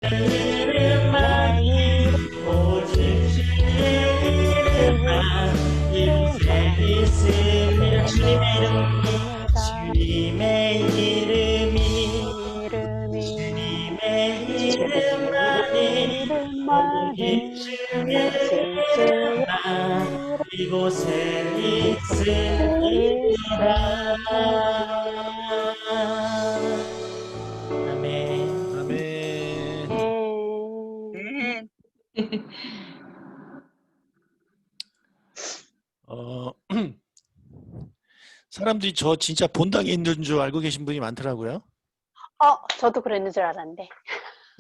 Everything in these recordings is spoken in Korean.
이름만 오직 주의 이름만 이곳에 있으면 주님의 이름이 주님의 이름만이 오직 주의 이름만 이곳에 있으리라. 아멘. 아멘. 네. 사람들이 저 진짜 본당에 있는 줄 알고 계신 분이 많더라고요. 저도 그랬는 줄 알았는데.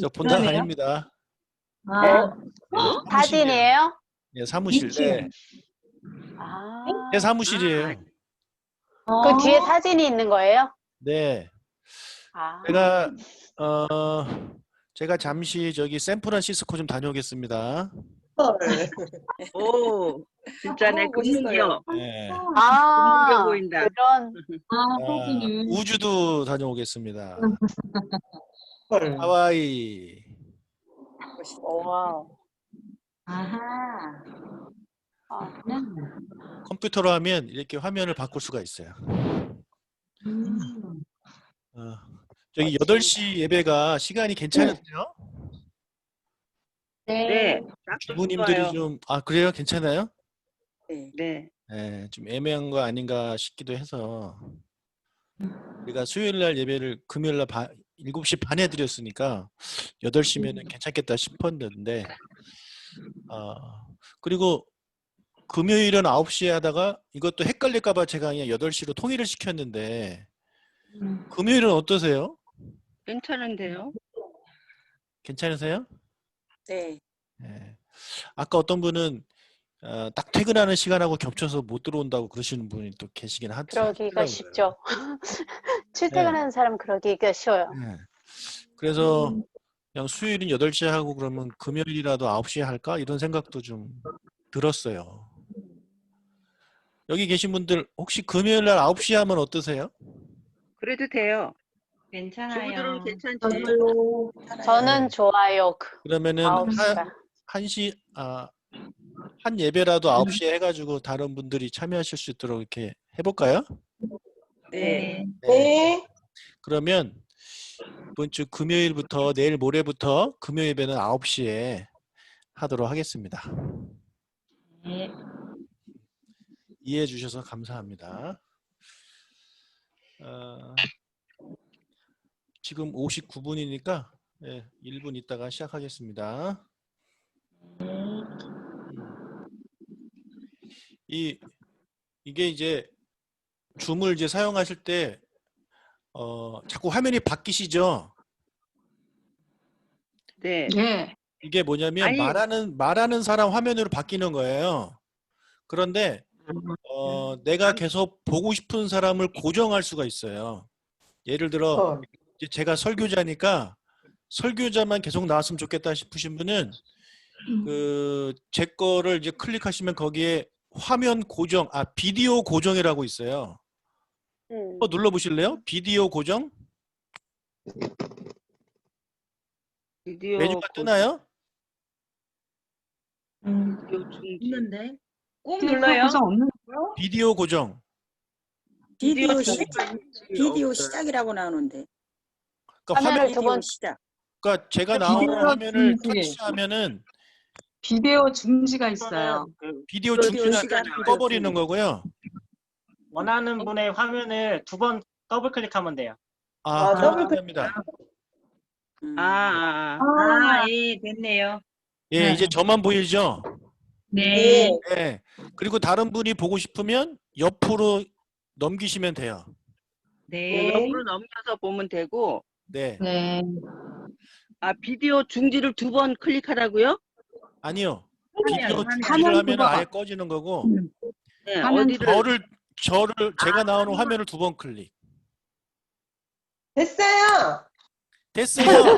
저 본당 그러네요. 아닙니다. 아, 사진이에요? 예, 사무실. 네. 아, 네, 사무실이에요. 그 뒤에 사진이 있는 거예요? 네. 아, 제가 잠시 저기 샌프란시스코 좀 다녀오겠습니다. 오, 진짜네. 금문교. 네. 금문교 보인다. 그런. 우주도 다녀오겠습니다. 하와이. 와. 아하. 컴퓨터로 하면 이렇게 화면을 바꿀 수가 있어요. 저기 8시 예배가 시간이 괜찮으세요? 네. 주부님들이 좀, 그래요? 괜찮아요? 네. 네, 좀 애매한 거 아닌가 싶기도 해서 우리가 수요일날 예배를 금요일날 7시 반에 드렸으니까 8시면은 괜찮겠다 싶었는데 그리고 금요일은 9시에 하다가 이것도 헷갈릴까 봐 제가 그냥 8시로 통일을 시켰는데 금요일은 어떠세요? 괜찮은데요? 괜찮으세요? 네. 네. 아까 어떤 분은 딱 퇴근하는 시간하고 겹쳐서 못 들어온다고 그러시는 분이 또 계시긴 하더라고요. 그러기가 쉽죠. 출퇴근하는 사람 그러기가 쉬워요. 네. 그래서 그냥 수요일은 8시에 하고 그러면 금요일이라도 9시에 할까? 이런 생각도 좀 들었어요. 여기 계신 분들 혹시 금요일 날 9시에 하면 어떠세요? 그래도 돼요. 괜찮아요. 주부들은 괜찮지. 저는 네. 좋아요. 그러면은 9시가. 한 예배라도 9시에 해가지고 다른 분들이 참여하실 수 있도록 이렇게 해볼까요? 네. 네. 그러면 이번 주 금요일부터 내일 모레부터 금요 예배는 9시에 하도록 하겠습니다. 네. 이해해 주셔서 감사합니다. 지금 59분이니까 1분 있다가 시작하겠습니다. 이게 이제 줌을 이제 사용하실 때 자꾸 화면이 바뀌시죠? 네. 네. 이게 뭐냐면 아니. 말하는 사람 화면으로 바뀌는 거예요. 그런데 내가 계속 보고 싶은 사람을 고정할 수가 있어요. 예를 들어 이제 제가 설교자니까 설교자만 계속 나왔으면 좋겠다 싶으신 분은 제 거를 이제 클릭하시면 거기에 화면 고정, 비디오 고정이라고 있어요. 눌러 보실래요? 비디오 고정? 비디오 메뉴가 뜨나요? 있는데. 꼭 눌러요. 없는 거요? 비디오 고정. 비디오 시작이라고 나오는데. 그러니까 화면을 두 번. 시작. 그러니까 제가 나오는 화면을 터치하면은 비디오 중지가 있어요. 비디오 중지는 꺼버리는 거고요. 원하는 분의 화면을 2번 더블 클릭하면 돼요. 감사합니다. 예, 됐네요. 예, 이제 저만 보이죠? 네. 네. 그리고 다른 분이 보고 싶으면 옆으로 넘기시면 돼요. 네. 옆으로 넘겨서 보면 되고. 네. 네. 비디오 중지를 2번 클릭하라고요? 아니요. 비디오 화면 중지를 하면 그거. 아예 꺼지는 거고 네. 화면 어디를 제가 나오는 화면을 2번 클릭. 됐어요. 됐어요.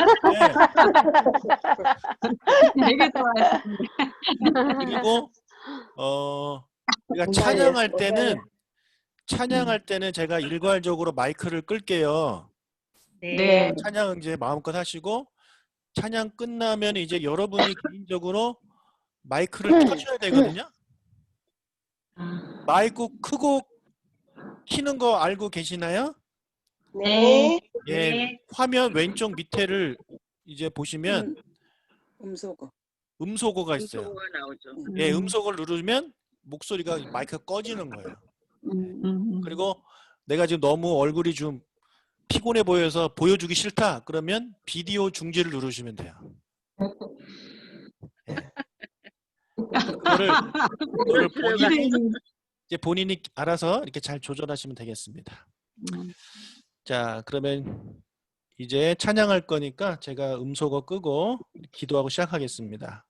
네. 되게 좋아요. 그리고 제가 찬양할 때는 제가 일괄적으로 마이크를 끌게요. 네. 찬양 이제 마음껏 하시고 찬양 끝나면 이제 여러분이 개인적으로 마이크를 켜셔야 되거든요. 마이크 크고 키는 거 알고 계시나요? 네. 예, 네. 화면 왼쪽 밑에를 이제 보시면 음소거. 음소거가 있어요. 음소거가 나오죠. 예, 음소거를 누르면 목소리가 마이크가 꺼지는 거예요. 그리고 내가 지금 너무 얼굴이 좀 피곤해 보여서 보여주기 싫다 그러면 비디오 중지를 누르시면 돼요. 예. 그거를 본인이 알아서 이렇게 잘 조절하시면 되겠습니다. 자, 그러면 이제 찬양할 거니까 제가 음소거 끄고 기도하고 시작하겠습니다.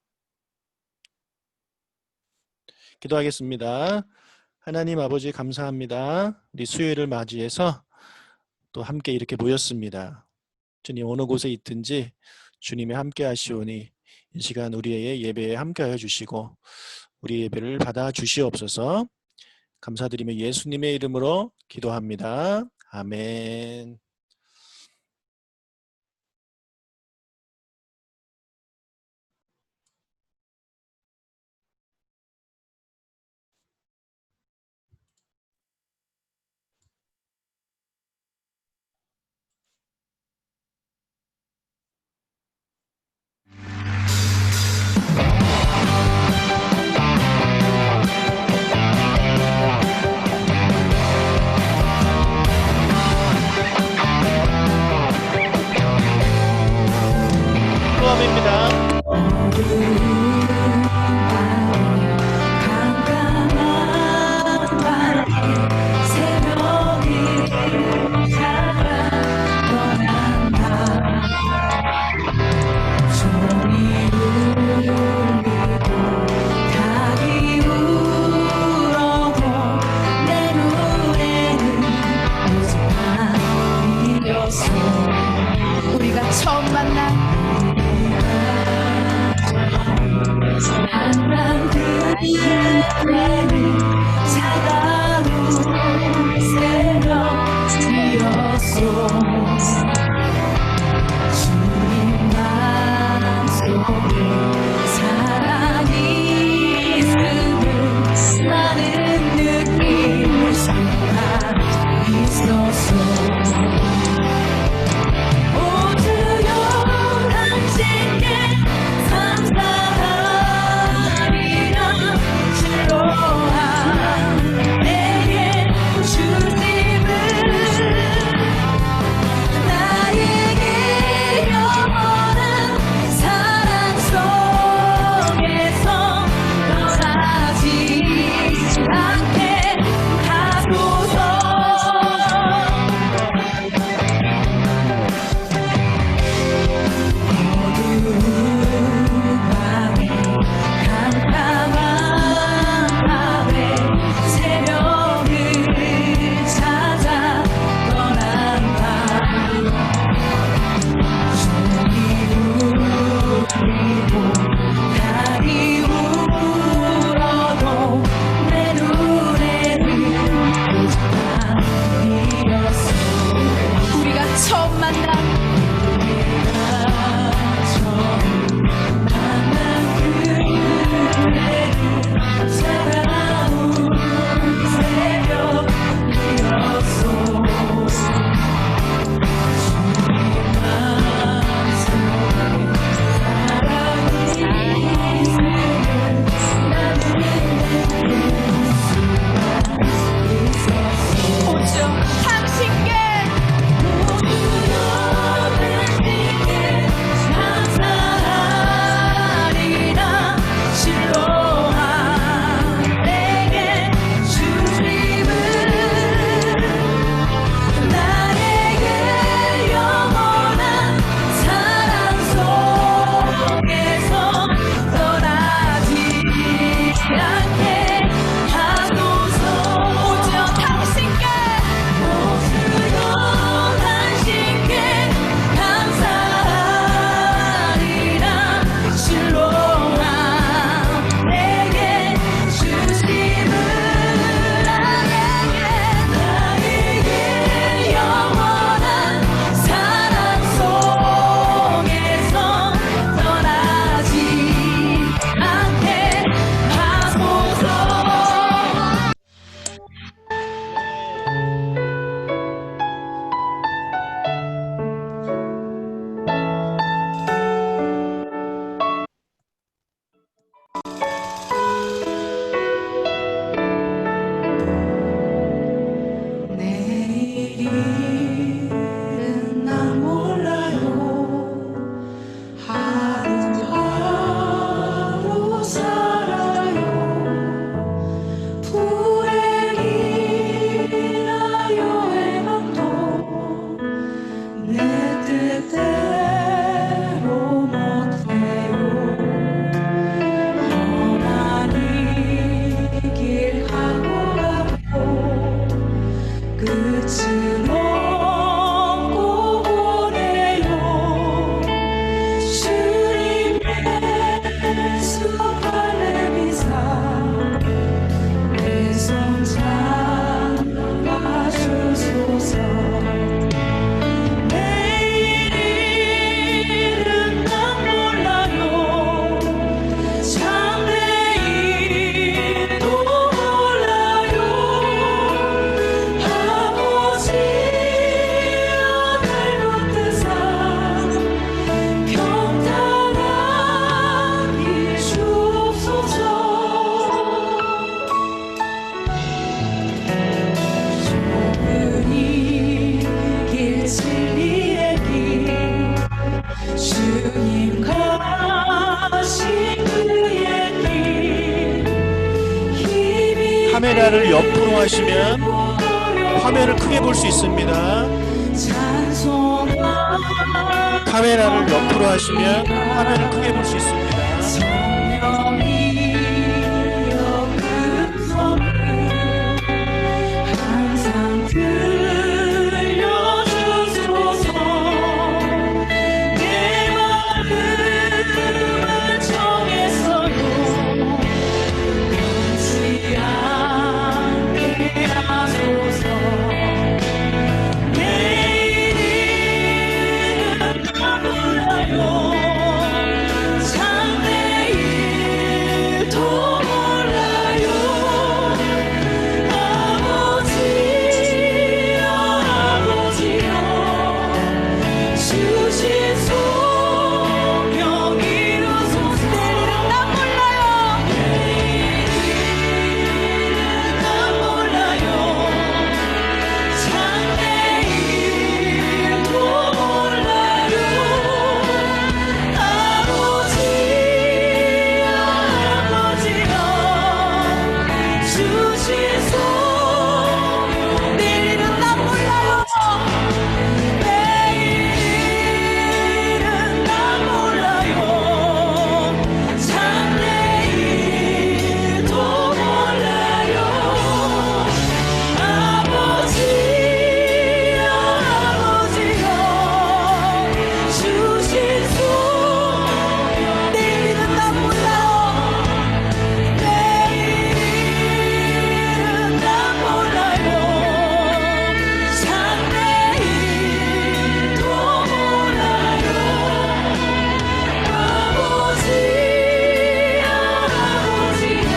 기도하겠습니다. 하나님 아버지 감사합니다. 우리 수요일을 맞이해서 또 함께 이렇게 모였습니다. 주님 어느 곳에 있든지 주님이 함께 하시오니 이 시간 우리의 예배에 함께하여 주시고 우리 예배를 받아 주시옵소서. 감사드리며 예수님의 이름으로 기도합니다. 아멘. 수업입니다. 우리가 처음 만난 사랑만 그대는 차가운 새벽 뒤였소. 주님 마음속에 사랑이 있음을 나는 느낄 수가 있었어. 감사하리라 주로 카메라를 옆으로 하시면 화면을 크게 볼 수 있습니다. 카메라를 옆으로 하시면 화면을 크게 볼 수 있습니다. 항상 들려주소서. 내 마음을 정했어요. 변치 않게 하소서. 내일은 몰라요. 장래일도 몰라요. 아버지여 아버지여 주신 소명 이루소서. 내일은 난 몰라요. 내일은 난 몰라요. 장래일도 몰라요. 아버지여 아버지여 주신 소명. 내일은 난 몰라요. 내일은 난 몰라요. 장래일도 몰라요. 아버지여 아버지여 주신 소명. 내일은 난 몰라요. 내일은 난 몰라요. 장래일도 몰라요. 아버지여 아버지여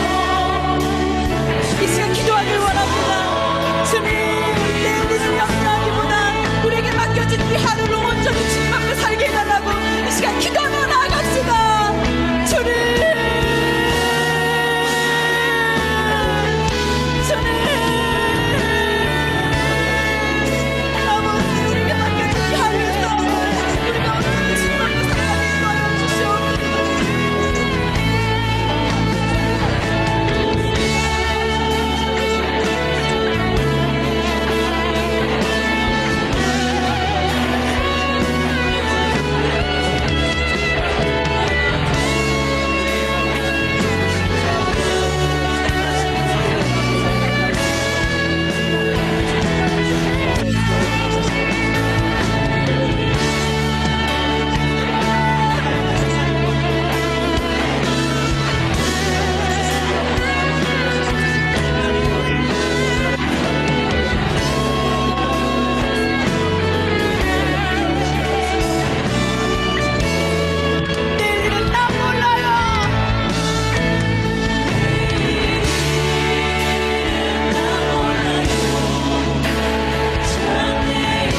이 시간 기도하길 원합니다. 주님, 내일을 염려하기보다 우리에게 맡겨진 이 하루를 온전히 주님 앞에 살게 해달라고 이 시간 기도하며 나아갑시다. 주님, 주님, 아버지 주님께 맡겨진 이 하루에서 우리가 온전히 주님 앞에 살게 하여 주시옵소서. 내일은 난 몰라요. 내일은 난 몰라요.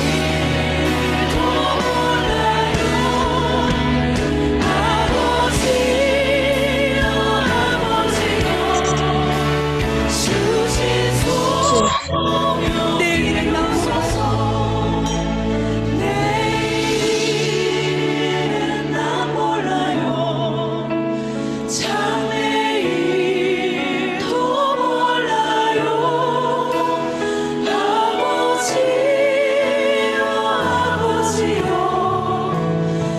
장래일도 몰라요. 아버지여 아버지여 주신 소명. 내일은 난 몰라요. 내일은 난 몰라요. 장래일도 몰라요. 아버지여 아버지여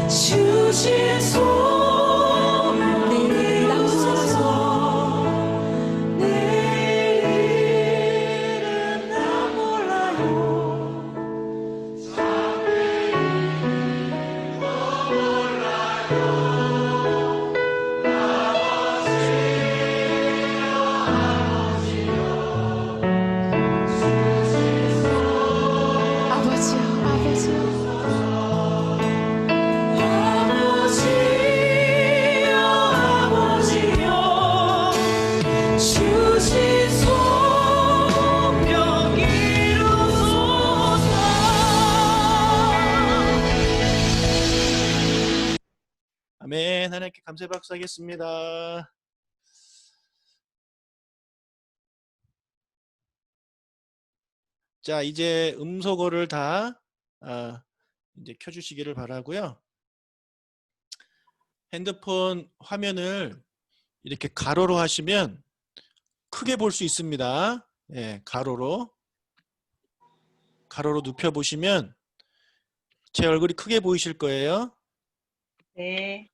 주신 소명. 내일은 난 몰라요. 내일은 난 몰라요. 아버지요, 아버지요. 아버지여 아버지여 주신 소명 이루소서. 아멘. 하나님께 감사 박수하겠습니다. 자, 이제 음소거를 다 이제 켜주시기를 바라고요. 핸드폰 화면을 이렇게 가로로 하시면 크게 볼 수 있습니다. 예, 가로로 눕혀 보시면 제 얼굴이 크게 보이실 거예요. 네.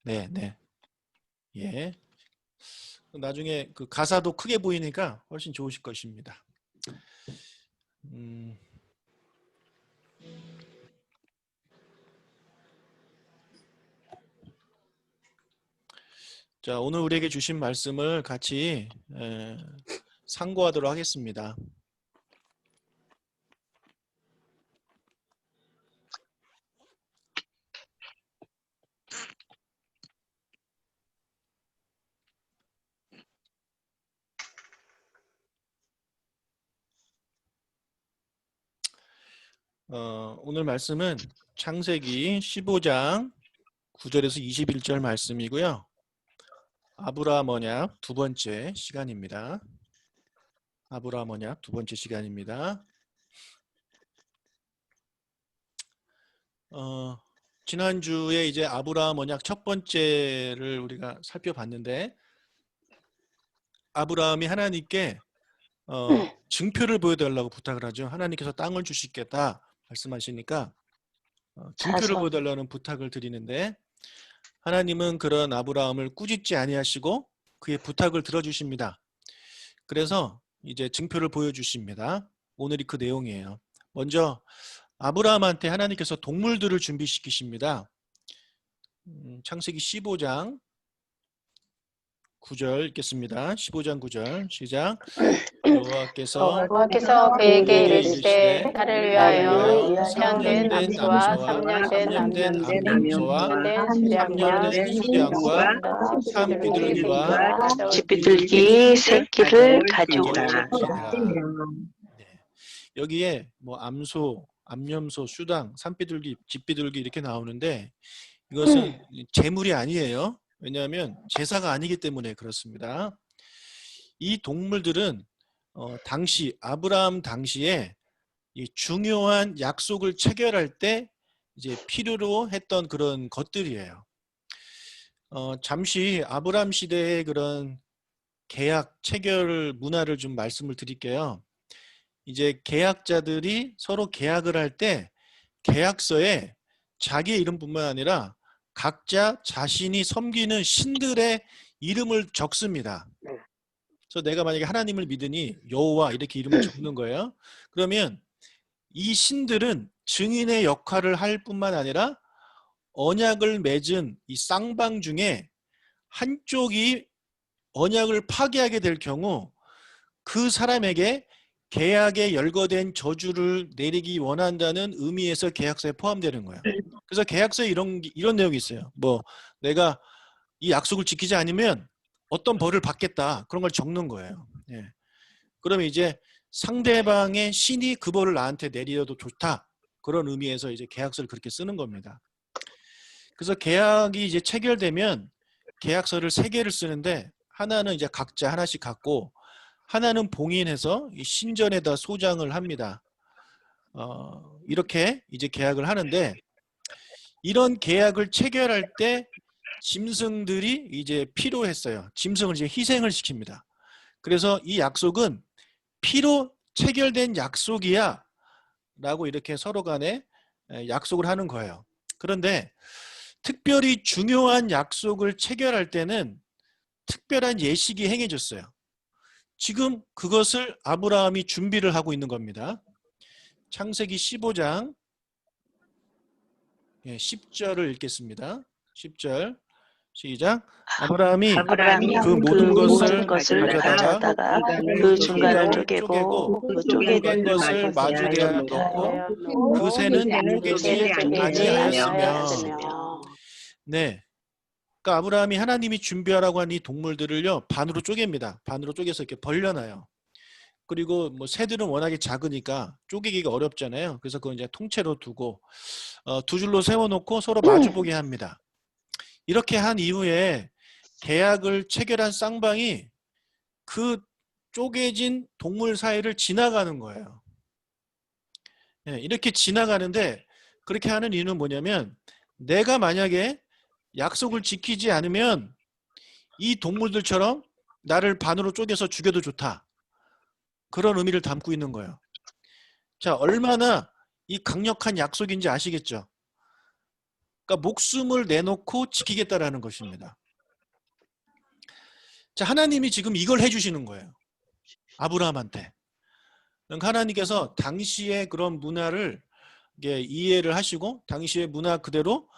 네, 네. 예. 나중에 그 가사도 크게 보이니까 훨씬 좋으실 것입니다. 자, 오늘 우리에게 주신 말씀을 같이 상고하도록 하겠습니다. 오늘 말씀은 창세기 15장 9절에서 21절 말씀이고요. 아브라함 언약 두 번째 시간입니다. 아브라함 언약 두 번째 시간입니다. 지난주에 이제 아브라함 언약 첫 번째를 우리가 살펴봤는데, 아브라함이 하나님께 증표를 보여달라고 부탁을 하죠. 하나님께서 땅을 주시겠다 말씀하시니까 증표를 자손. 보여달라는 부탁을 드리는데, 하나님은 그런 아브라함을 꾸짖지 아니하시고 그의 부탁을 들어주십니다. 그래서 이제 증표를 보여주십니다. 오늘이 그 내용이에요. 먼저 아브라함한테 하나님께서 동물들을 준비시키십니다. 창세기 15장 9절 읽겠습니다. 15장 9절 시작. 여호와께서 그에게 이르시되 이르시되 나를 위하여 위하여 3년 된 남소와 3년 된 3년 된 암염소와 암염소와 3년 된 3년 된 수량과 산비둘기와 집비둘기 새끼를 가져오라. 네. 여기에 뭐 암소, 암염소, 수당, 산비둘기, 집비둘기 이렇게 나오는데 이것은 제물이 아니에요. 왜냐하면 제사가 아니기 때문에 그렇습니다. 이 동물들은 당시 아브라함 당시에 이 중요한 약속을 체결할 때 이제 필요로 했던 그런 것들이에요. 잠시 아브라함 시대의 그런 계약 체결 문화를 좀 말씀을 드릴게요. 이제 계약자들이 서로 계약을 할 때 계약서에 자기의 이름뿐만 아니라 각자 자신이 섬기는 신들의 이름을 적습니다. 그래서 내가 만약에 하나님을 믿으니 여호와 이렇게 이름을 적는 거예요. 그러면 이 신들은 증인의 역할을 할 뿐만 아니라 언약을 맺은 이 쌍방 중에 한쪽이 언약을 파기하게 될 경우 그 사람에게 계약에 열거된 저주를 내리기 원한다는 의미에서 계약서에 포함되는 거예요. 그래서 계약서에 이런 내용이 있어요. 뭐 내가 이 약속을 지키지 않으면 어떤 벌을 받겠다, 그런 걸 적는 거예요. 예. 그러면 이제 상대방의 신이 그 벌을 나한테 내려도 좋다, 그런 의미에서 이제 계약서를 그렇게 쓰는 겁니다. 그래서 계약이 이제 체결되면 계약서를 3개를 쓰는데, 하나는 이제 각자 하나씩 갖고 하나는 봉인해서 이 신전에다 소장을 합니다. 이렇게 이제 계약을 하는데, 이런 계약을 체결할 때 짐승들이 이제 필요했어요. 짐승을 이제 희생을 시킵니다. 그래서 이 약속은 피로 체결된 약속이야 라고 이렇게 서로 간에 약속을 하는 거예요. 그런데 특별히 중요한 약속을 체결할 때는 특별한 예식이 행해졌어요. 지금 그것을 아브라함이 준비를 하고 있는 겁니다. 창세기 15장 10절을 읽겠습니다. 10절 시작. 아브라함이 그 모든 것을 가져다가 그 중간을 쪼개고 그 쪼개진 것을 마주대하여 넣고 그 새는 쪼개지 아니하였으며. 네. 그러니까 아브라함이 하나님이 준비하라고 한 이 동물들을요 반으로 쪼갭니다. 반으로 쪼개서 이렇게 벌려놔요. 그리고 뭐 새들은 워낙에 작으니까 쪼개기가 어렵잖아요. 그래서 그건 이제 통째로 두고 두 줄로 세워놓고 서로 마주보게 합니다. 이렇게 한 이후에 계약을 체결한 쌍방이 그 쪼개진 동물 사이를 지나가는 거예요. 네, 이렇게 지나가는데, 그렇게 하는 이유는 뭐냐면, 내가 만약에 약속을 지키지 않으면 이 동물들처럼 나를 반으로 쪼개서 죽여도 좋다. 그런 의미를 담고 있는 거예요. 자, 얼마나 이 강력한 약속인지 아시겠죠? 그러니까 목숨을 내놓고 지키겠다라는 것입니다. 자, 하나님이 지금 이걸 해주시는 거예요. 아브라함한테. 그러니까 하나님께서 당시의 그런 문화를 이해를 하시고 당시의 문화 그대로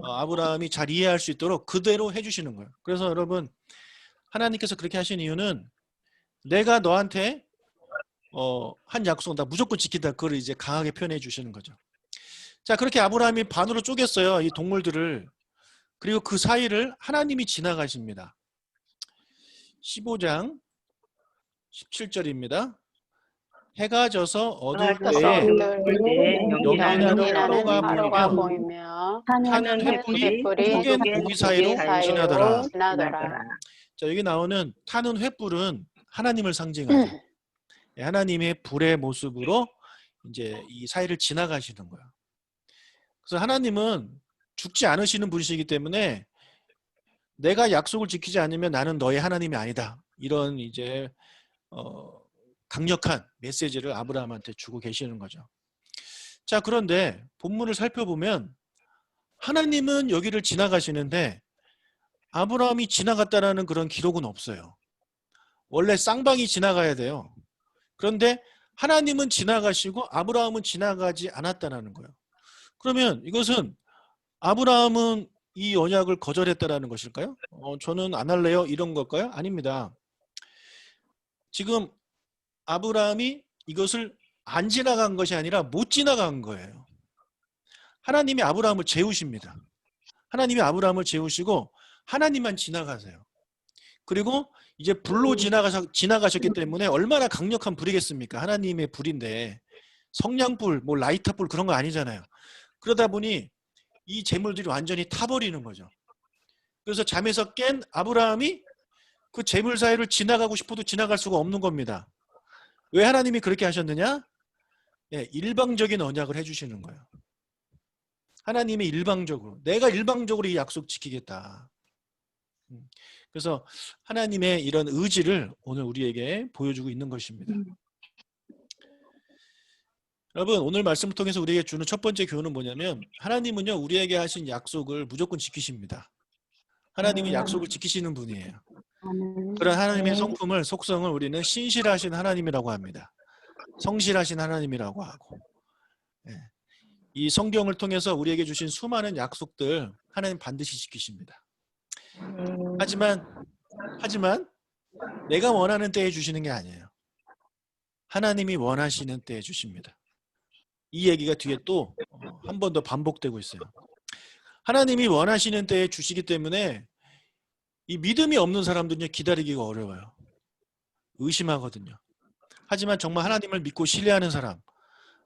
아브라함이 잘 이해할 수 있도록 그대로 해주시는 거예요. 그래서 여러분, 하나님께서 그렇게 하신 이유는 내가 너한테 한 약속 나 무조건 지킨다. 그걸 이제 강하게 표현해 주시는 거죠. 자, 그렇게 아브라함이 반으로 쪼갰어요. 이 동물들을. 그리고 그 사이를 하나님이 지나가십니다. 15장 17절입니다. 해가 져서 어두울 때에 연기나는 연기나는 화로가 보이며 보이며 타는 횃불이 쪼갠 고기 사이로 지나더라. 자, 여기 나오는 타는 횃불은 하나님을 상징하죠. 하나님의 불의 모습으로 이제 이 사이를 지나가시는 거예요. 그래서 하나님은 죽지 않으시는 분이시기 때문에 내가 약속을 지키지 않으면 나는 너의 하나님이 아니다. 이런 이제 강력한 메시지를 아브라함한테 주고 계시는 거죠. 자, 그런데 본문을 살펴보면 하나님은 여기를 지나가시는데 아브라함이 지나갔다라는 그런 기록은 없어요. 원래 쌍방이 지나가야 돼요. 그런데 하나님은 지나가시고 아브라함은 지나가지 않았다는 거예요. 그러면 이것은 아브라함은 이 언약을 거절했다라는 것일까요? 저는 안 할래요 이런 걸까요? 아닙니다. 지금 아브라함이 이것을 안 지나간 것이 아니라 못 지나간 거예요. 하나님이 아브라함을 재우십니다. 하나님이 아브라함을 재우시고 하나님만 지나가세요. 그리고 이제 불로 지나가셨기 때문에 얼마나 강력한 불이겠습니까? 하나님의 불인데 성냥불, 뭐 라이터불 그런 거 아니잖아요. 그러다 보니 이 재물들이 완전히 타버리는 거죠. 그래서 잠에서 깬 아브라함이 그 재물 사이를 지나가고 싶어도 지나갈 수가 없는 겁니다. 왜 하나님이 그렇게 하셨느냐? 일방적인 언약을 해주시는 거예요. 하나님이 일방적으로, 내가 일방적으로 이 약속 지키겠다. 그래서 하나님의 이런 의지를 오늘 우리에게 보여주고 있는 것입니다. 여러분, 오늘 말씀을 통해서 우리에게 주는 첫 번째 교훈은 뭐냐면 하나님은요 우리에게 하신 약속을 무조건 지키십니다. 하나님은 약속을 지키시는 분이에요. 그런 하나님의 성품을, 속성을 우리는 신실하신 하나님이라고 합니다. 성실하신 하나님이라고 하고, 이 성경을 통해서 우리에게 주신 수많은 약속들 하나님 반드시 지키십니다. 하지만 내가 원하는 때에 주시는 게 아니에요. 하나님이 원하시는 때에 주십니다. 이 얘기가 뒤에 또 한 번 더 반복되고 있어요. 하나님이 원하시는 때에 주시기 때문에 이 믿음이 없는 사람들은요 기다리기가 어려워요. 의심하거든요. 하지만 정말 하나님을 믿고 신뢰하는 사람,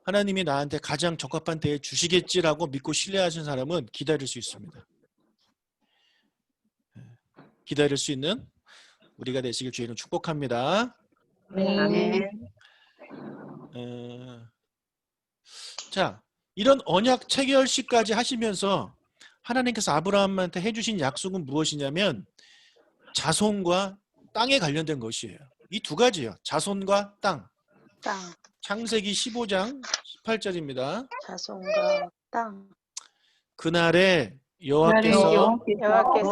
하나님이 나한테 가장 적합한 때에 주시겠지라고 믿고 신뢰하시는 사람은 기다릴 수 있습니다. 기다릴 수 있는 우리가 되시길 주의는 축복합니다. 네. 자, 이런 언약 체결식까지 하시면서 하나님께서 아브라함한테 해주신 약속은 무엇이냐면 자손과 땅에 관련된 것이에요. 이 두 가지예요. 자손과 땅. 창세기 15장 18절입니다. 자손과 땅. 그날에 여호와께서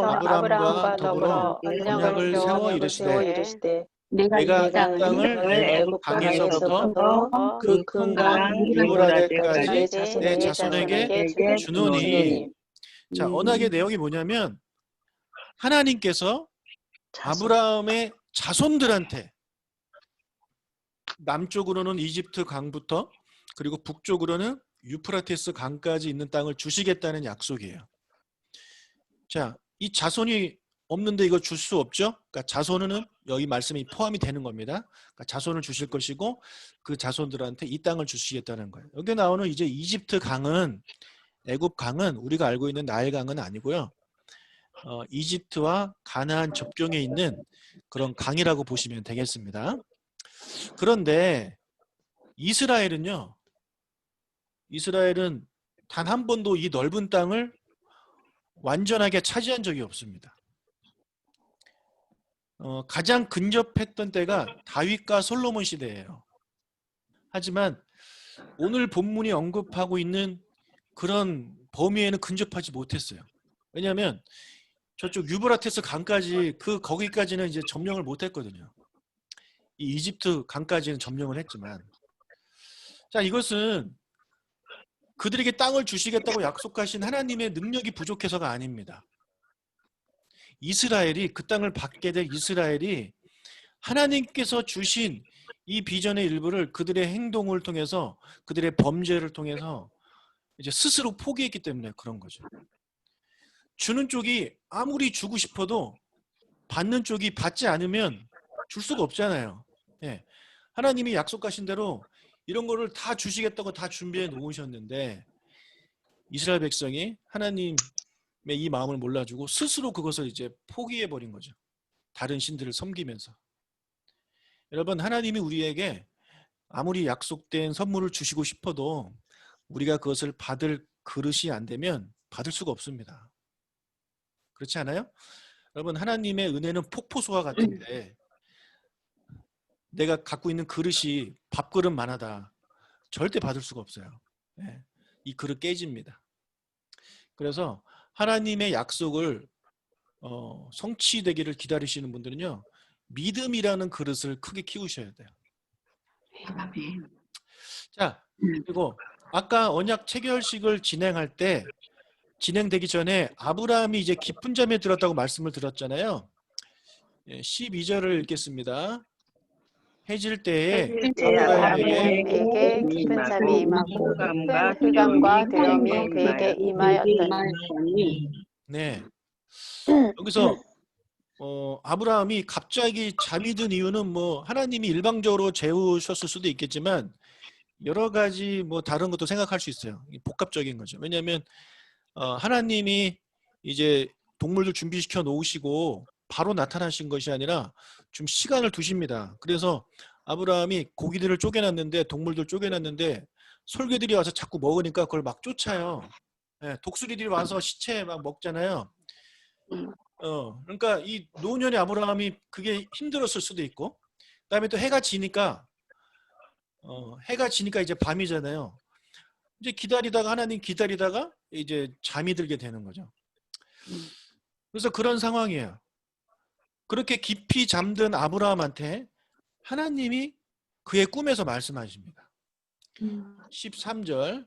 아브라함과 더불어 언약을 세워 이르시되 내가 이 이 땅을 애굽 강에서부터 그 큰 강 유브라데까지 내 자손에게 주노니. 자, 언약의 내용이 뭐냐면 하나님께서 아브라함의 자손들한테 남쪽으로는 이집트 강부터 그리고 북쪽으로는 유프라테스 강까지 있는 땅을 주시겠다는 약속이에요. 자, 이 자손이 없는데 이거 줄 수 없죠? 그러니까 자손은 여기 말씀이 포함이 되는 겁니다. 그러니까 자손을 주실 것이고 그 자손들한테 이 땅을 주시겠다는 거예요. 여기 나오는 이제 이집트 강은, 애굽 강은 우리가 알고 있는 나일 강은 아니고요. 이집트와 가나안 접경에 있는 그런 강이라고 보시면 되겠습니다. 그런데 이스라엘은 단 한 번도 이 넓은 땅을 완전하게 차지한 적이 없습니다. 가장 근접했던 때가 다윗과 솔로몬 시대예요. 하지만 오늘 본문이 언급하고 있는 그런 범위에는 근접하지 못했어요. 왜냐하면 저쪽 유브라테스 강까지 거기까지는 이제 점령을 못했거든요. 이 이집트 강까지는 점령을 했지만, 자, 이것은 그들에게 땅을 주시겠다고 약속하신 하나님의 능력이 부족해서가 아닙니다. 이스라엘이, 그 땅을 받게 될 이스라엘이 하나님께서 주신 이 비전의 일부를 그들의 행동을 통해서, 그들의 범죄를 통해서 이제 스스로 포기했기 때문에 그런 거죠. 주는 쪽이 아무리 주고 싶어도 받는 쪽이 받지 않으면 줄 수가 없잖아요. 예. 하나님이 약속하신 대로 이런 거를 다 주시겠다고 다 준비해 놓으셨는데, 이스라엘 백성이 하나님의 이 마음을 몰라주고 스스로 그것을 이제 포기해 버린 거죠. 다른 신들을 섬기면서. 여러분, 하나님이 우리에게 아무리 약속된 선물을 주시고 싶어도 우리가 그것을 받을 그릇이 안 되면 받을 수가 없습니다. 그렇지 않아요? 여러분, 하나님의 은혜는 폭포수와 같은데 내가 갖고 있는 그릇이 밥그릇만 하다, 절대 받을 수가 없어요. 네. 이 그릇 깨집니다. 그래서 하나님의 약속을 성취되기를 기다리시는 분들은요, 믿음이라는 그릇을 크게 키우셔야 돼요. 자, 그리고 아까 언약 체결식을 진행되기 전에 아브라함이 이제 깊은 잠에 들었다고 말씀을 드렸잖아요. 12절을 읽겠습니다. 해질 때에 아브라함에게 깊은 잠이 임하고 큰 흑암과 두려움이 그에게 임하였더니. 네. 여기서 아브라함이 갑자기 잠이 든 이유는 뭐 하나님이 일방적으로 재우셨을 수도 있겠지만 여러 가지 뭐 다른 것도 생각할 수 있어요. 복합적인 거죠. 왜냐하면 하나님이 이제 동물들 준비시켜 놓으시고 바로 나타나신 것이 아니라 좀 시간을 두십니다. 그래서 아브라함이 고기들을 쪼개놨는데, 동물들 쪼개놨는데 솔개들이 와서 자꾸 먹으니까 그걸 막 쫓아요. 네, 독수리들이 와서 시체 막 먹잖아요. 그러니까 이 노년의 아브라함이 그게 힘들었을 수도 있고, 그다음에 또 해가 지니까 이제 밤이잖아요. 이제 기다리다가, 하나님 기다리다가 이제 잠이 들게 되는 거죠. 그래서 그런 상황이에요. 그렇게 깊이 잠든 아브라함한테 하나님이 그의 꿈에서 말씀하십니다. 13절,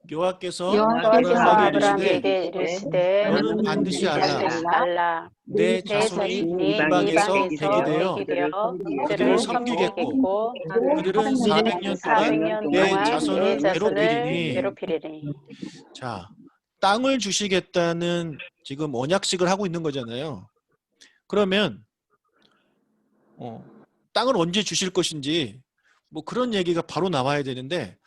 여호와께서 아브라함에게 이르시되 너는 반드시 알라. 내 자손이 이방에서 되게 되어 그들을 섬기겠고 그들은 400년 동안 내 자손을 괴롭히리니. 자, 땅을 주시겠다는 지금 언약식을 하고 있는 거잖아요. 그러면 땅을 언제 주실 것인지 뭐 그런 얘기가 바로 나와야 되는데,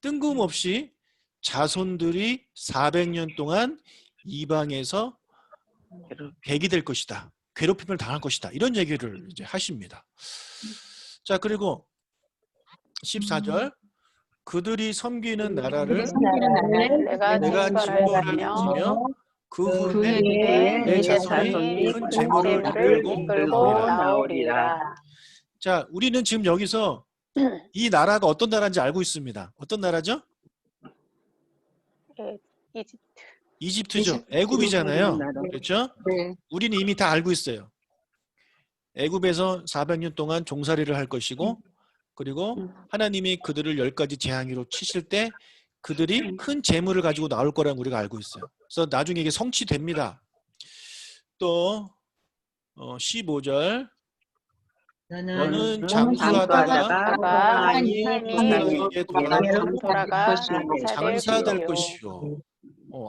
뜬금없이 자손들이 400년 동안 이방에서 백이 될 것이다, 괴롭힘을 당할 것이다, 이런 얘기를 이제 하십니다. 자, 그리고 14절, 그들이 섬기는 나라를 내가 징벌하며 그 후에 내 자손이 큰 재물을 이끌고 나오리라. 자, 우리는 지금 여기서 이 나라가 어떤 나라인지 알고 있습니다. 어떤 나라죠? 이집트죠. 애굽이잖아요. 그렇죠? 네. 우리는 이미 다 알고 있어요. 애굽에서 400년 동안 종살이를 할 것이고, 그리고 하나님이 그들을 10가지 재앙으로 치실 때 그들이 큰 재물을 가지고 나올 거라는 우리가 알고 있어요. 그래서 나중에 이게 성취됩니다. 또 15절, 너는 장수하다가 하나님께 돌아가 장사될 것이요.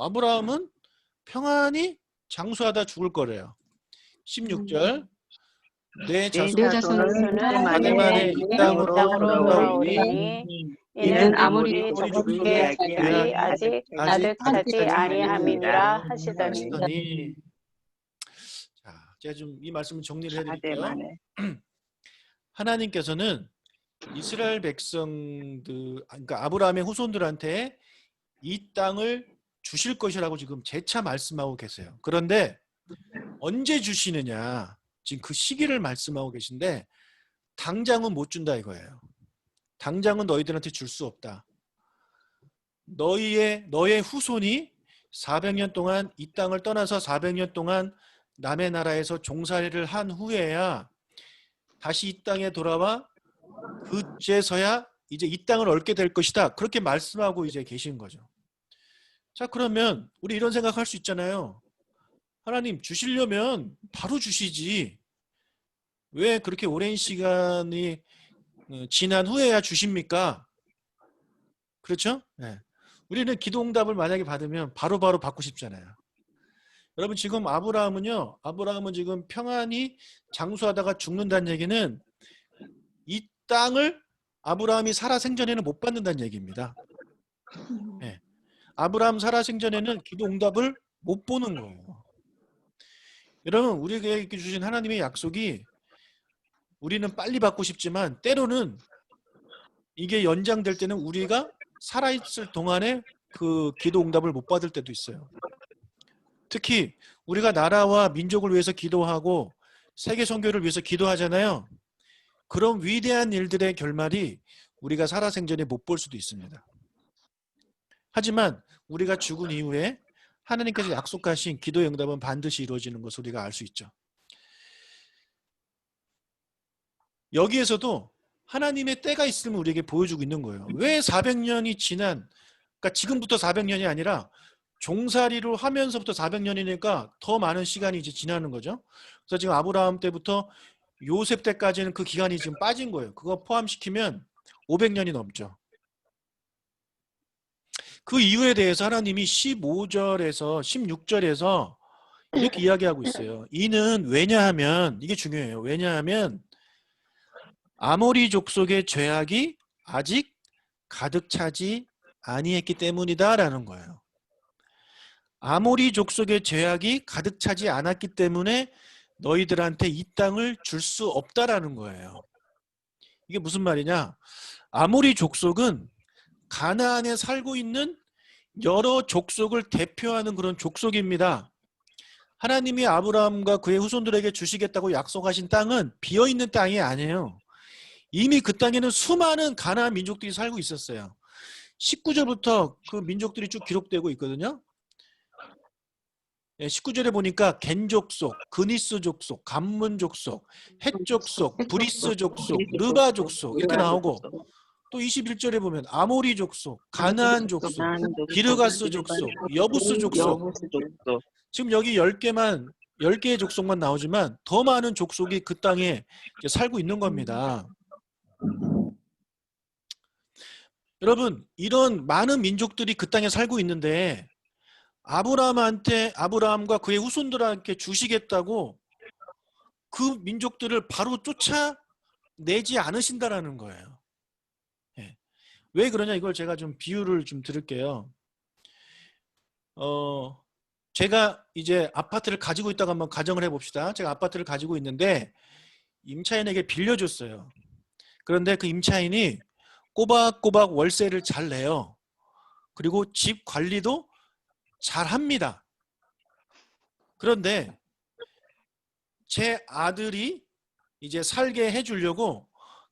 아브라함은 평안히 장수하다 죽을 거래요. 16절, 내 자손은 만에 이 땅으로 돌아오니 이는 아무리 적게 아직 나득하지 아니함이니라 하시더니. 자, 제가 좀 이 말씀을 정리를 해드릴게요. 하나님께서는 이스라엘 백성들, 그러니까 아브라함의 후손들한테 이 땅을 주실 것이라고 지금 재차 말씀하고 계세요. 그런데 언제 주시느냐. 지금 그 시기를 말씀하고 계신데 당장은 못 준다 이거예요. 당장은 너희들한테 줄 수 없다. 너의 후손이 400년 동안 이 땅을 떠나서 400년 동안 남의 나라에서 종살이를 한 후에야 다시 이 땅에 돌아와 그제서야 이제 이 땅을 얻게 될 것이다. 그렇게 말씀하고 이제 계신 거죠. 자, 그러면 우리 이런 생각할 수 있잖아요. 하나님 주시려면 바로 주시지. 왜 그렇게 오랜 시간이 지난 후에야 주십니까? 그렇죠? 네. 우리는 기도 응답을 만약에 받으면 바로바로 받고 싶잖아요. 여러분 지금 아브라함은 지금 평안히 장수하다가 죽는다는 얘기는 이 땅을 아브라함이 살아 생전에는 못 받는다는 얘기입니다. 네. 아브라함 살아 생전에는 기도 응답을 못 보는 거예요. 여러분 우리에게 주신 하나님의 약속이 우리는 빨리 받고 싶지만 때로는 이게 연장될 때는 우리가 살아있을 동안에 그 기도 응답을 못 받을 때도 있어요. 특히 우리가 나라와 민족을 위해서 기도하고 세계 선교를 위해서 기도하잖아요. 그런 위대한 일들의 결말이 우리가 살아생전에 못 볼 수도 있습니다. 하지만 우리가 죽은 이후에 하나님께서 약속하신 기도의 응답은 반드시 이루어지는 것을 우리가 알 수 있죠. 여기에서도 하나님의 때가 있음을 우리에게 보여주고 있는 거예요. 왜 400년이 지난, 그러니까 지금부터 400년이 아니라 종살이로 하면서부터 400년이니까 더 많은 시간이 이제 지나는 거죠. 그래서 지금 아브라함 때부터 요셉 때까지는 그 기간이 지금 빠진 거예요. 그거 포함시키면 500년이 넘죠. 그 이유에 대해서 하나님이 15절에서 16절에서 이렇게 이야기하고 있어요. 이는 왜냐하면, 이게 중요해요. 왜냐하면 아모리 족속의 죄악이 아직 가득 차지 아니했기 때문이다 라는 거예요. 아모리 족속의 죄악이 가득 차지 않았기 때문에 너희들한테 이 땅을 줄 수 없다라는 거예요. 이게 무슨 말이냐? 아모리 족속은 가나안에 살고 있는 여러 족속을 대표하는 그런 족속입니다. 하나님이 아브라함과 그의 후손들에게 주시겠다고 약속하신 땅은 비어있는 땅이 아니에요. 이미 그 땅에는 수많은 가나안 민족들이 살고 있었어요. 19절부터 그 민족들이 쭉 기록되고 있거든요. 19절에 보니까 겐 족속, 그니스 족속, 감문 족속, 헷 족속, 브리스 족속, 르바 족속 이렇게 나오고 또 21절에 보면 아모리 족속, 가나안 족속, 기르가스 족속, 여부스 족속. 지금 여기 10개의 족속만 나오지만 더 많은 족속이 그 땅에 살고 있는 겁니다. 여러분, 이런 많은 민족들이 그 땅에 살고 있는데 아브라함과 그의 후손들한테 주시겠다고 그 민족들을 바로 쫓아내지 않으신다라는 거예요. 예. 왜 그러냐, 이걸 제가 좀 비유를 좀 드릴게요. 제가 이제 아파트를 가지고 있다고 한번 가정을 해봅시다. 제가 아파트를 가지고 있는데 임차인에게 빌려줬어요. 그런데 그 임차인이 꼬박꼬박 월세를 잘 내요. 그리고 집 관리도 잘 합니다. 그런데 제 아들이 이제 살게 해주려고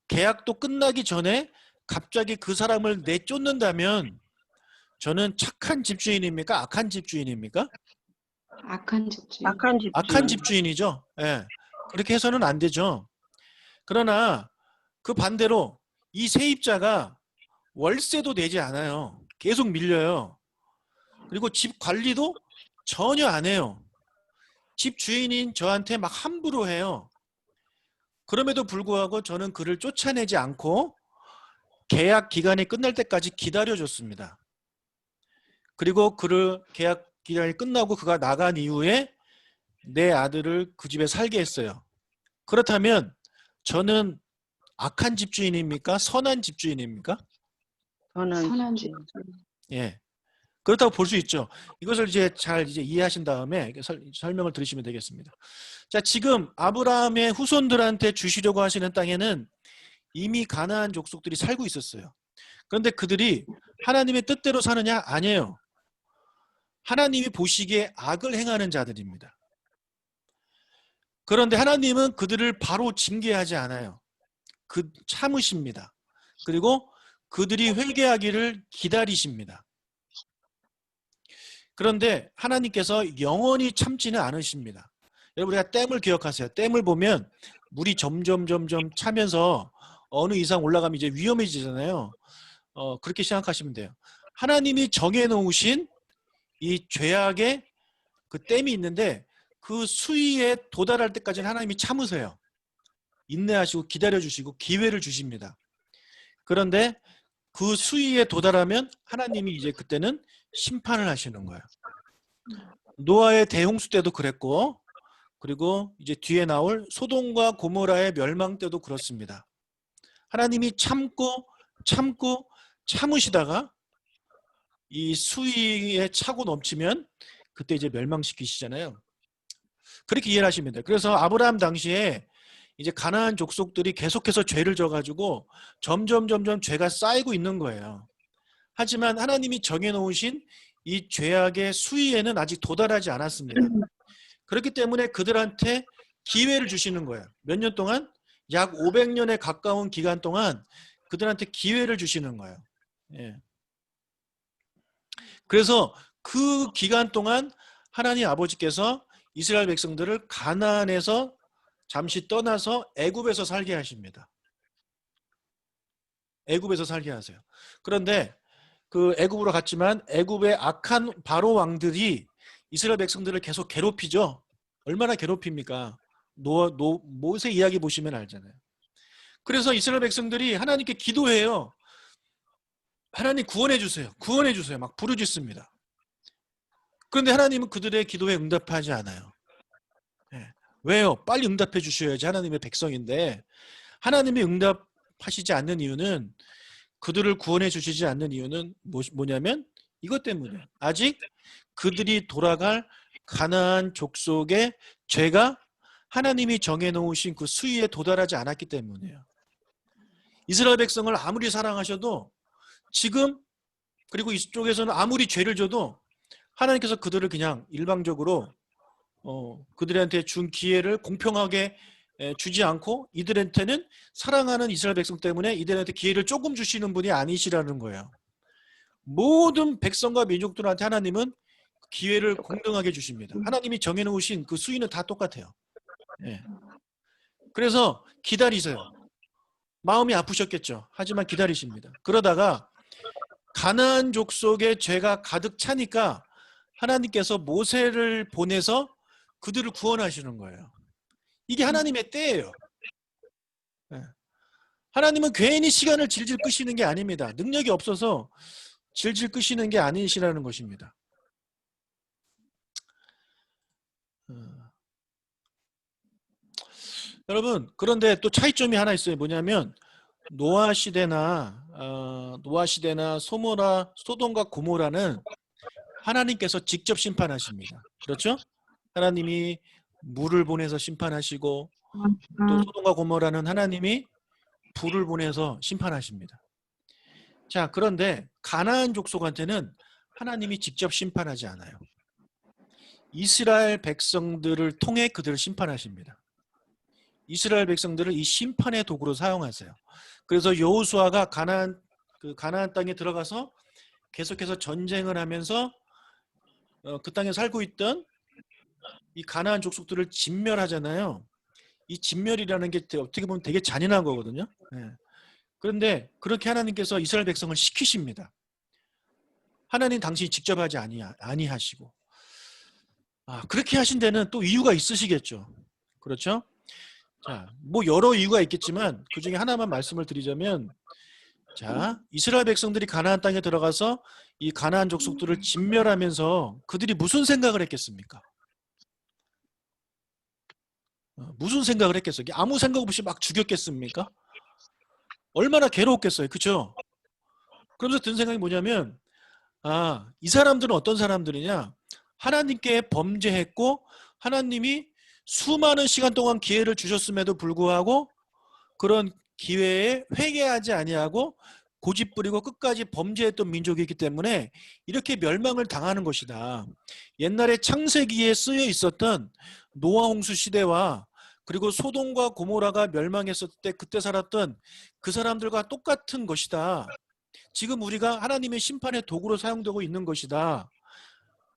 계약도 끝나기 전에 갑자기 그 사람을 내쫓는다면 저는 착한 집주인입니까? 악한 집주인입니까? 악한 집주인. 악한 집주인이죠. 예. 그렇게 해서는 안 되죠. 그러나 그 반대로 이 세입자가 월세도 내지 않아요. 계속 밀려요. 그리고 집 관리도 전혀 안 해요. 집 주인인 저한테 막 함부로 해요. 그럼에도 불구하고 저는 그를 쫓아내지 않고 계약 기간이 끝날 때까지 기다려줬습니다. 그리고 그를 계약 기간이 끝나고 그가 나간 이후에 내 아들을 그 집에 살게 했어요. 그렇다면 저는 악한 집주인입니까? 선한 집주인입니까? 선한 집주인. 예. 그렇다고 볼 수 있죠. 이것을 이제 잘 이해하신 다음에 설명을 들으시면 되겠습니다. 자, 지금 아브라함의 후손들한테 주시려고 하시는 땅에는 이미 가나안 족속들이 살고 있었어요. 그런데 그들이 하나님의 뜻대로 사느냐? 아니에요. 하나님이 보시기에 악을 행하는 자들입니다. 그런데 하나님은 그들을 바로 징계하지 않아요. 참으십니다. 그리고 그들이 회개하기를 기다리십니다. 그런데 하나님께서 영원히 참지는 않으십니다. 여러분, 우리가 댐을 기억하세요. 댐을 보면 물이 점점 차면서 어느 이상 올라가면 이제 위험해지잖아요. 그렇게 생각하시면 돼요. 하나님이 정해놓으신 이 죄악의 그 댐이 있는데 그 수위에 도달할 때까지는 하나님이 참으세요. 인내하시고 기다려주시고 기회를 주십니다. 그런데 그 수위에 도달하면 하나님이 이제 그때는 심판을 하시는 거예요. 노아의 대홍수 때도 그랬고, 그리고 이제 뒤에 나올 소돔과 고모라의 멸망 때도 그렇습니다. 하나님이 참으시다가 이 수위에 차고 넘치면 그때 이제 멸망시키시잖아요. 그렇게 이해를 하시면 돼요. 그래서 아브라함 당시에 이제 가나안 족속들이 계속해서 죄를 져가지고 점점 죄가 쌓이고 있는 거예요. 하지만 하나님이 정해놓으신 이 죄악의 수위에는 아직 도달하지 않았습니다. 그렇기 때문에 그들한테 기회를 주시는 거예요. 몇 년 동안? 약 500년에 가까운 기간 동안 그들한테 기회를 주시는 거예요. 예. 그래서 그 기간 동안 하나님 아버지께서 이스라엘 백성들을 가나안에서 잠시 떠나서 애굽에서 살게 하십니다. 애굽에서 살게 하세요. 그런데 그 애굽으로 갔지만 애굽의 악한 바로 왕들이 이스라엘 백성들을 계속 괴롭히죠. 얼마나 괴롭힙니까? 모세 이야기 보시면 알잖아요. 그래서 이스라엘 백성들이 하나님께 기도해요. 하나님 구원해 주세요. 구원해 주세요. 막 부르짖습니다. 그런데 하나님은 그들의 기도에 응답하지 않아요. 네. 왜요? 빨리 응답해 주셔야지. 하나님의 백성인데 하나님이 응답하시지 않는 이유는, 그들을 구원해 주시지 않는 이유는 뭐냐면 이것 때문에 아직 그들이 돌아갈 가나안 족속의 죄가 하나님이 정해놓으신 그 수위에 도달하지 않았기 때문이에요. 이스라엘 백성을 아무리 사랑하셔도 지금, 그리고 이쪽에서는 아무리 죄를 져도 하나님께서 그들을 그냥 일방적으로 그들한테 준 기회를 공평하게 주지 않고 이들한테는 사랑하는 이스라엘 백성 때문에 이들한테 기회를 조금 주시는 분이 아니시라는 거예요. 모든 백성과 민족들한테 하나님은 기회를 공평하게 주십니다. 하나님이 정해놓으신 그 수위는 다 똑같아요. 예. 그래서 기다리세요. 마음이 아프셨겠죠. 하지만 기다리십니다. 그러다가 가나안 족속의 죄가 가득 차니까 하나님께서 모세를 보내서 그들을 구원하시는 거예요. 이게 하나님의 때예요. 예. 하나님은 괜히 시간을 질질 끄시는 게 아닙니다. 능력이 없어서 질질 끄시는 게 아니시라는 것입니다. 여러분, 그런데 또 차이점이 하나 있어요. 뭐냐면 노아 시대나 소돔과 고모라는 하나님께서 직접 심판하십니다. 그렇죠? 하나님이 물을 보내서 심판하시고, 또 소돔과 고모라는 하나님이 불을 보내서 심판하십니다. 자, 그런데 가나안 족속한테는 하나님이 직접 심판하지 않아요. 이스라엘 백성들을 통해 그들을 심판하십니다. 이스라엘 백성들을 이 심판의 도구로 사용하세요. 그래서 여호수아가 가나안 땅에 들어가서 계속해서 전쟁을 하면서 그 땅에 살고 있던 이 가나안 족속들을 진멸하잖아요. 이 진멸이라는 게 어떻게 보면 되게 잔인한 거거든요. 네. 그런데 그렇게 하나님께서 이스라엘 백성을 시키십니다. 하나님 당신이 직접 하지 아니하시고. 그렇게 하신 데는 또 이유가 있으시겠죠. 그렇죠? 자, 뭐 여러 이유가 있겠지만 그 중에 하나만 말씀을 드리자면, 자, 이스라엘 백성들이 가나안 땅에 들어가서 이 가나안 족속들을 진멸하면서 그들이 무슨 생각을 했겠습니까? 무슨 생각을 했겠어요? 아무 생각 없이 막 죽였겠습니까? 얼마나 괴로웠겠어요. 그렇죠? 그러면서 든 생각이 뭐냐면, 이 사람들은 어떤 사람들이냐? 하나님께 범죄했고 하나님이 수많은 시간 동안 기회를 주셨음에도 불구하고 그런 기회에 회개하지 아니하고 고집부리고 끝까지 범죄했던 민족이기 때문에 이렇게 멸망을 당하는 것이다. 옛날에 창세기에 쓰여 있었던 노아 홍수 시대와 그리고 소돔과 고모라가 멸망했을 때 그때 살았던 그 사람들과 똑같은 것이다. 지금 우리가 하나님의 심판의 도구로 사용되고 있는 것이다.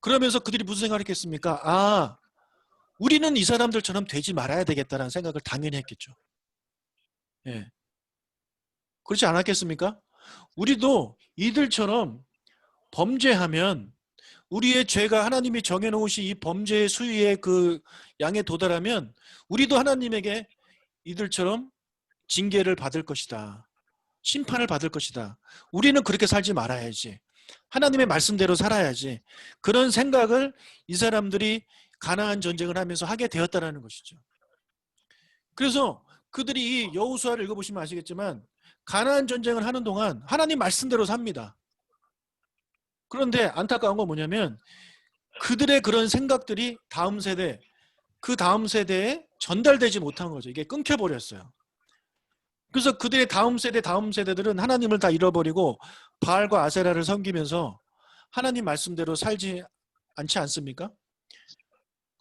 그러면서 그들이 무슨 생각을 했겠습니까? 아, 우리는 이 사람들처럼 되지 말아야 되겠다는 생각을 당연히 했겠죠. 예. 그렇지 않았겠습니까? 우리도 이들처럼 범죄하면 우리의 죄가 하나님이 정해놓으신 이 범죄의 수위의 그 양에 도달하면 우리도 하나님에게 이들처럼 징계를 받을 것이다. 심판을 받을 것이다. 우리는 그렇게 살지 말아야지. 하나님의 말씀대로 살아야지. 그런 생각을 이 사람들이 가나안 전쟁을 하면서 하게 되었다는 것이죠. 그래서 그들이 이 여호수아를 읽어보시면 아시겠지만 가나안 전쟁을 하는 동안 하나님 말씀대로 삽니다. 그런데 안타까운 건 뭐냐면 그들의 그런 생각들이 다음 세대, 그 다음 세대에 전달되지 못한 거죠. 이게 끊겨버렸어요. 그래서 그들의 다음 세대들은 하나님을 다 잃어버리고 바알과 아세라를 섬기면서 하나님 말씀대로 살지 않지 않습니까?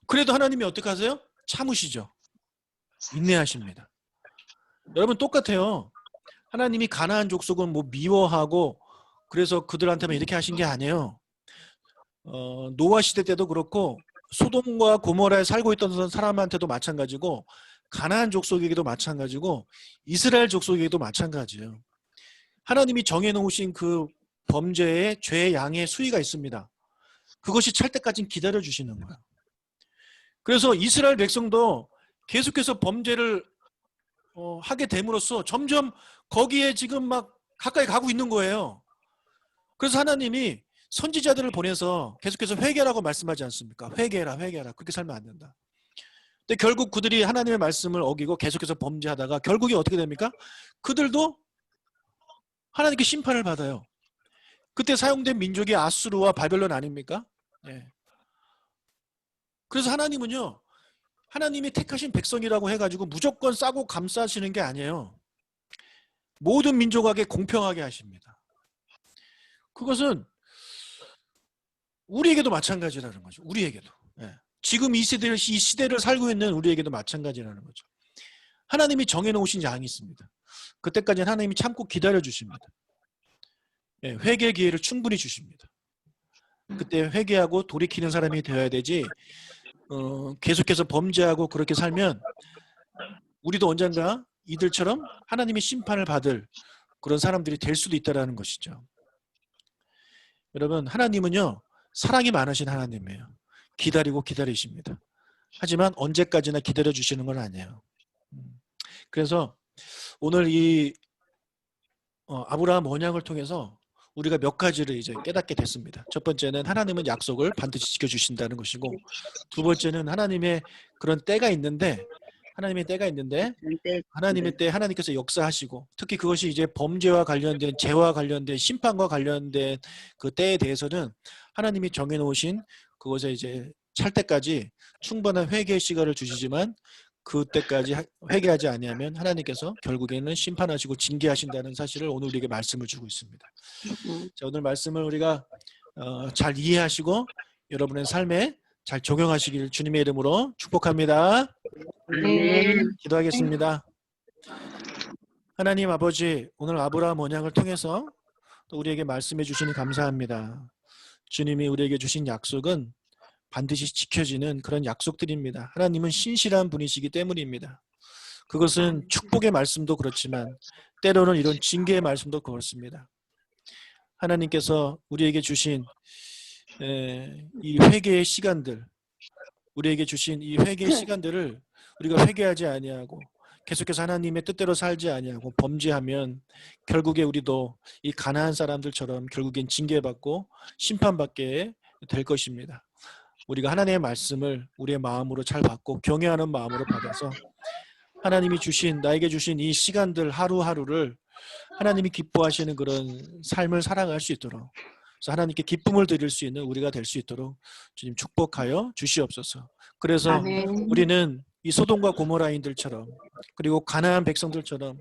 그래도 하나님이 어떻게 하세요? 참으시죠. 인내하십니다. 여러분 똑같아요. 하나님이 가나안 족속은 뭐 미워하고 그래서 그들한테만 이렇게 하신 게 아니에요. 노아 시대 때도 그렇고 소돔과 고모라에 살고 있던 사람한테도 마찬가지고 가나안 족속에게도 마찬가지고 이스라엘 족속에게도 마찬가지예요. 하나님이 정해놓으신 그 범죄의 죄의 양의 수위가 있습니다. 그것이 찰 때까지는 기다려주시는 거예요. 그래서 이스라엘 백성도 계속해서 범죄를 하게 됨으로써 점점 거기에 지금 막 가까이 가고 있는 거예요. 그래서 하나님이 선지자들을 보내서 계속해서 회개라고 말씀하지 않습니까? 회개해라, 회개해라. 그렇게 살면 안 된다. 근데 결국 그들이 하나님의 말씀을 어기고 계속해서 범죄하다가 결국이 어떻게 됩니까? 그들도 하나님께 심판을 받아요. 그때 사용된 민족이 아수르와 바벨론 아닙니까? 네. 그래서 하나님은요, 하나님이 택하신 백성이라고 해가지고 무조건 싸고 감싸시는 게 아니에요. 모든 민족에게 공평하게 하십니다. 그것은 우리에게도 마찬가지라는 거죠. 우리에게도. 예. 지금 이 시대를 살고 있는 우리에게도 마찬가지라는 거죠. 하나님이 정해놓으신 양이 있습니다. 그때까지는 하나님이 참고 기다려주십니다. 예, 회개 기회를 충분히 주십니다. 그때 회개하고 돌이키는 사람이 되어야 되지 계속해서 범죄하고 그렇게 살면 우리도 언젠가 이들처럼 하나님의 심판을 받을 그런 사람들이 될 수도 있다는 것이죠. 여러분, 하나님은요, 사랑이 많으신 하나님이에요. 기다리고 기다리십니다. 하지만 언제까지나 기다려주시는 건 아니에요. 그래서 오늘 이 아브라함 언약을 통해서 우리가 몇 가지를 이제 깨닫게 됐습니다. 첫 번째는 하나님은 약속을 반드시 지켜주신다는 것이고, 두 번째는 하나님의 그런 때가 있는데, 하나님의 때 하나님께서 역사하시고, 특히 그것이 이제 범죄와 관련된, 죄와 관련된, 심판과 관련된 그 때에 대해서는 하나님이 정해놓으신 그것에 이제 찰 때까지 충분한 회개의 시간을 주시지만 그때까지 회개하지 아니하면 하나님께서 결국에는 심판하시고 징계하신다는 사실을 오늘 우리에게 말씀을 주고 있습니다. 자, 오늘 말씀을 우리가 잘 이해하시고 여러분의 삶에 잘 적용하시길 주님의 이름으로 축복합니다. 기도하겠습니다. 하나님 아버지, 오늘 아브라함 언약을 통해서 또 우리에게 말씀해 주시니 감사합니다. 주님이 우리에게 주신 약속은 반드시 지켜지는 그런 약속들입니다. 하나님은 신실한 분이시기 때문입니다. 그것은 축복의 말씀도 그렇지만 때로는 이런 징계의 말씀도 그렇습니다. 하나님께서 우리에게 주신 이 회개의 시간들, 우리에게 주신 이 회개의 시간들을 우리가 회개하지 아니하고 계속해서 하나님의 뜻대로 살지 아니하고 범죄하면 결국에 우리도 이 가나안 사람들처럼 결국엔 징계받고 심판받게 될 것입니다. 우리가 하나님의 말씀을 우리의 마음으로 잘 받고 경외하는 마음으로 받아서 하나님이 주신, 나에게 주신 이 시간들 하루하루를 하나님이 기뻐하시는 그런 삶을 살아갈 수 있도록, 그래서 하나님께 기쁨을 드릴 수 있는 우리가 될 수 있도록 주님 축복하여 주시옵소서. 그래서 아멘. 우리는 이 소돔과 고모라인들처럼, 그리고 가나안 백성들처럼,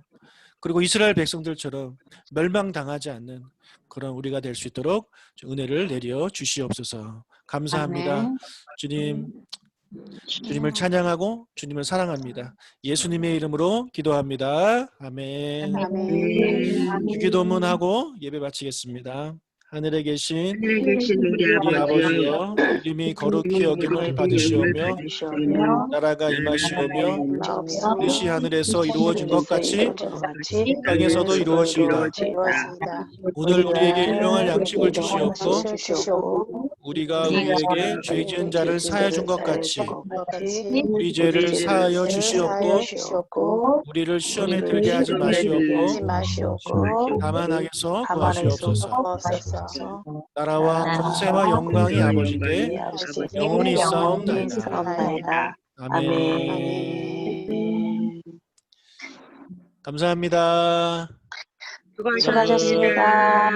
그리고 이스라엘 백성들처럼 멸망당하지 않는 그런 우리가 될 수 있도록 은혜를 내려 주시옵소서. 감사합니다. 아멘. 주님, 주님을 찬양하고 주님을 사랑합니다. 예수님의 이름으로 기도합니다. 아멘. 아멘. 주기도문하고 예배 마치겠습니다. 하늘에 계신 하늘에 계신 우리 우리 아버지, 아버지여, 이름이 거룩히 여김을 받으시오며 나라가 임하시오며 뜻이 하늘에서 이루어진 것 같이 땅에서도 이루어지이다. 오늘 우리에게 일용할 양식을 주시옵고 우리가 우리에게 죄 지은 자를 사하여 준 것 같이 우리 죄를 사하여 주시옵고 우리를 시험에 들게 하지 마시옵고 다만 악에서 구하시옵소서. 나라와 권세와 영광이 아버지께 영원히 있사옵나이다. 아멘. 감사합니다. 수고하셨습니다.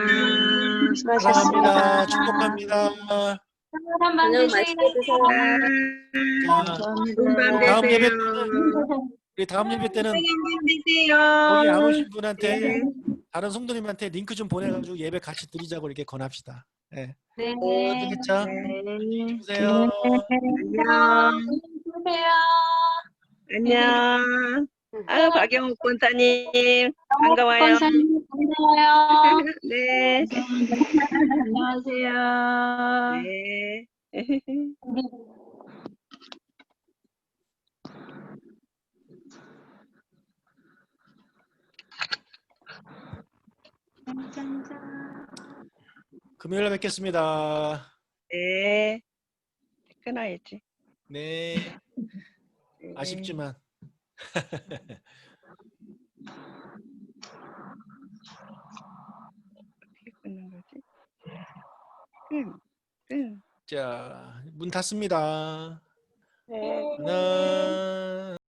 사랑합니다. 축복합니다. 안녕 맛있게 드세요. 다음 예배 때는 우리 다음 예배 때는 여기 안 오신 분한테 다른 성도님한테 링크 좀 보내가지고 예배 같이 드리자고 이렇게 권합시다. 네. 알겠죠? 주세요. 안녕. 아유, 박영욱 권사님 반가워요. 권사님 반가워요. 네. 안녕하세요. 네. 금요일에 뵙겠습니다. 네. 끊어야지. 네. 아쉽지만. 어떻게 끊는 거지? 자, 문 닫습니다. 네. 하나,